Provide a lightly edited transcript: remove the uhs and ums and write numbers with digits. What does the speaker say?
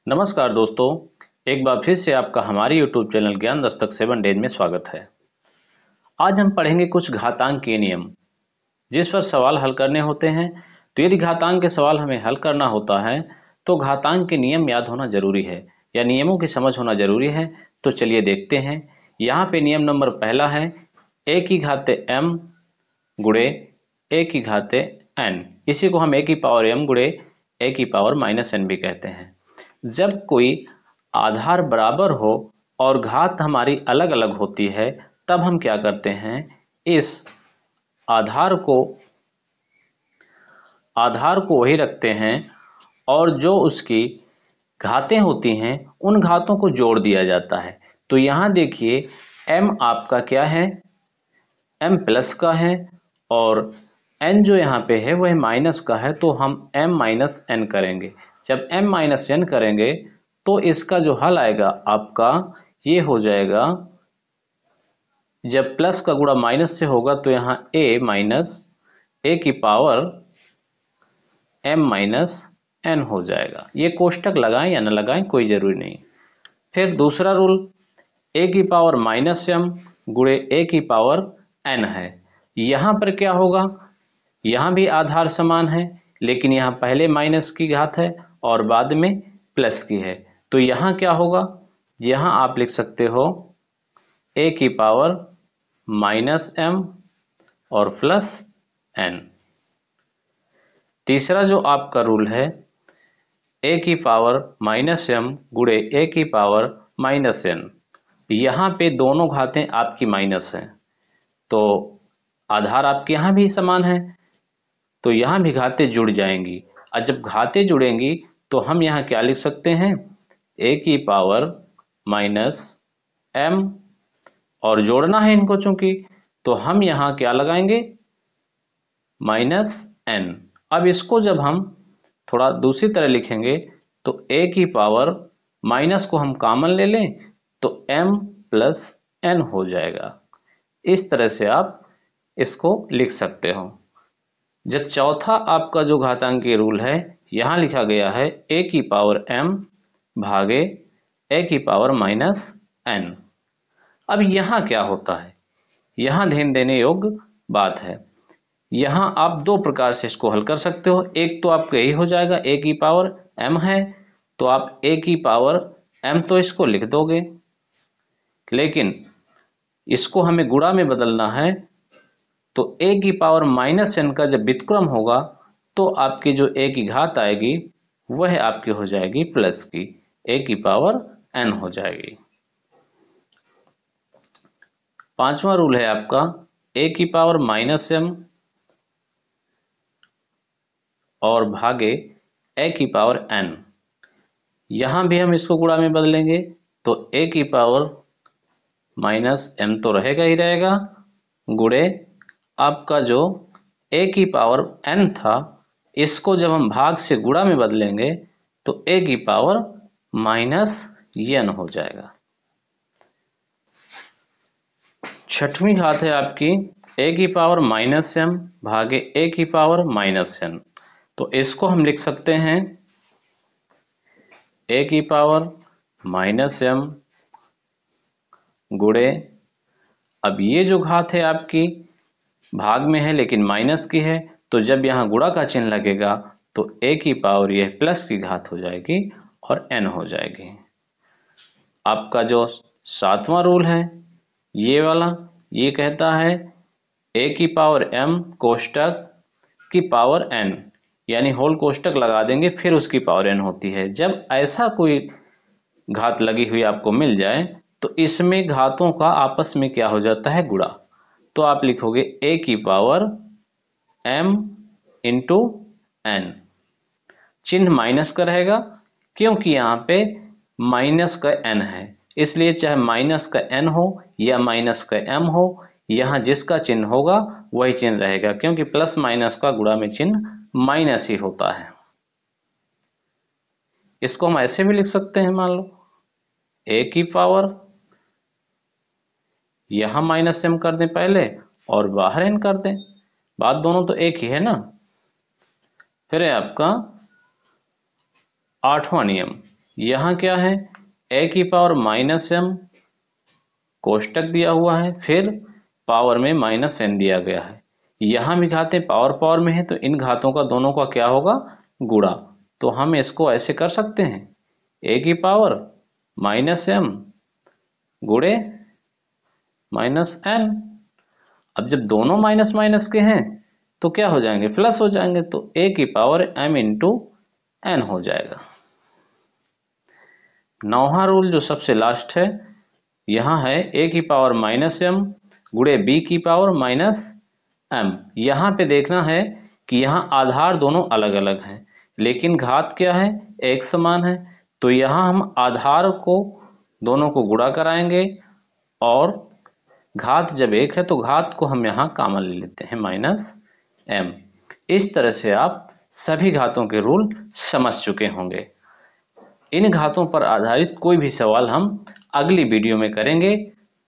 नमस्कार दोस्तों, एक बार फिर से आपका हमारे YouTube चैनल ज्ञान दस्तक 7 डेज में स्वागत है। आज हम पढ़ेंगे कुछ घातांकीय नियम जिस पर सवाल हल करने होते हैं। तो यदि घातांक के सवाल हमें हल करना होता है तो घातांक के नियम याद होना जरूरी है या नियमों की समझ होना जरूरी है। तो चलिए देखते हैं। यहाँ पे नियम नंबर पहला है a की घाते m गुणे a की घाते n। इसी को हम a की पावर m गुणे a की पावर माइनस n भी कहते हैं। जब कोई आधार बराबर हो और घात हमारी अलग अलग होती है तब हम क्या करते हैं, इस आधार को वही रखते हैं और जो उसकी घातें होती हैं उन घातों को जोड़ दिया जाता है। तो यहाँ देखिए m आपका क्या है, m प्लस का है और n जो यहाँ पे है वह माइनस का है। तो हम m माइनस n करेंगे। जब m माइनस n करेंगे तो इसका जो हल आएगा आपका ये हो जाएगा, जब प्लस का गुणा माइनस से होगा तो यहाँ a माइनस a की पावर m माइनस n हो जाएगा। ये कोष्टक लगाएं या न लगाएं कोई जरूरी नहीं। फिर दूसरा रूल a की पावर माइनस m गुणे a की पावर n है। यहाँ पर क्या होगा, यहाँ भी आधार समान है लेकिन यहाँ पहले माइनस की घात है और बाद में प्लस की है। तो यहाँ क्या होगा, यहाँ आप लिख सकते हो a की पावर माइनस m और प्लस n। तीसरा जो आपका रूल है a की पावर माइनस m गुणे a की पावर माइनस n। यहाँ पे दोनों घातें आपकी माइनस हैं तो आधार आपके यहाँ भी समान है तो यहाँ भी घातें जुड़ जाएंगी। और जब घातें जुड़ेंगी तो हम यहाँ क्या लिख सकते हैं, a की पावर माइनस m और जोड़ना है इनको चूंकि, तो हम यहाँ क्या लगाएंगे माइनस n। अब इसको जब हम थोड़ा दूसरी तरह लिखेंगे तो a की पावर माइनस को हम कॉमन ले लें तो m प्लस n हो जाएगा। इस तरह से आप इसको लिख सकते हो। जब चौथा आपका जो घातांकीय रूल है यहाँ लिखा गया है a की पावर m भागे a की पावर माइनस n। अब यहाँ क्या होता है, यहाँ ध्यान देने योग्य बात है। यहाँ आप दो प्रकार से इसको हल कर सकते हो। एक तो आपका यही हो जाएगा a की पावर m है तो आप a की पावर m तो इसको लिख दोगे, लेकिन इसको हमें गुणा में बदलना है तो a की पावर माइनस n का जब व्युत्क्रम होगा तो आपकी जो a की घात आएगी वह आपकी हो जाएगी प्लस की, a की पावर n हो जाएगी। पांचवा रूल है आपका a की पावर माइनस m और भागे a की पावर n। यहाँ भी हम इसको गुणा में बदलेंगे तो a की पावर माइनस m तो रहेगा ही रहेगा गुणे आपका जो a की पावर n था इसको जब हम भाग से गुणा में बदलेंगे तो a की पावर माइनस n हो जाएगा। छठवीं घात है आपकी a की पावर माइनस m भागे a की पावर माइनस n। तो इसको हम लिख सकते हैं a की पावर माइनस m गुणे, अब ये जो घात है आपकी भाग में है लेकिन माइनस की है तो जब यहाँ गुणा का चिन्ह लगेगा तो a की पावर यह प्लस की घात हो जाएगी और n हो जाएगी। आपका जो सातवां रूल है ये वाला, ये कहता है a की पावर m कोष्टक की पावर n, यानी होल कोष्टक लगा देंगे फिर उसकी पावर n होती है। जब ऐसा कोई घात लगी हुई आपको मिल जाए तो इसमें घातों का आपस में क्या हो जाता है गुणा। तो आप लिखोगे a की पावर m इंटू n, चिन्ह माइनस का रहेगा क्योंकि यहाँ पे माइनस का n है, इसलिए चाहे माइनस का n हो या माइनस का m हो यहाँ जिसका चिन्ह होगा वही चिन्ह रहेगा क्योंकि प्लस माइनस का गुणा में चिन्ह माइनस ही होता है। इसको हम ऐसे भी लिख सकते हैं, मान लो a की पावर यहाँ माइनस m कर दें पहले और बाहर n कर दें, बात दोनों तो एक ही है ना। फिर है आपका आठवां नियम यहाँ क्या है, ए की पावर माइनस एम कोष्टक दिया हुआ है, फिर पावर में माइनस एन दिया गया है। यहाँ भी घातें पावर पावर में है तो इन घातों का दोनों का क्या होगा, गुणा। तो हम इसको ऐसे कर सकते हैं, ए की पावर माइनस एम गुणे माइनस एन। अब जब दोनों माइनस माइनस के हैं तो क्या हो जाएंगे, प्लस हो जाएंगे, तो ए की पावर एम इंटू एन हो जाएगा। नौवां रूल जो सबसे लास्ट है, यहाँ है ए की पावर माइनस एम गुणे बी की पावर माइनस एम। यहाँ पे देखना है कि यहाँ आधार दोनों अलग अलग हैं लेकिन घात क्या है, एक समान है। तो यहाँ हम आधार को दोनों को गुणा कराएंगे और घात जब एक है तो घात को हम यहाँ कॉमन ले लेते हैं माइनस एम। इस तरह से आप सभी घातों के रूल समझ चुके होंगे। इन घातों पर आधारित कोई भी सवाल हम अगली वीडियो में करेंगे।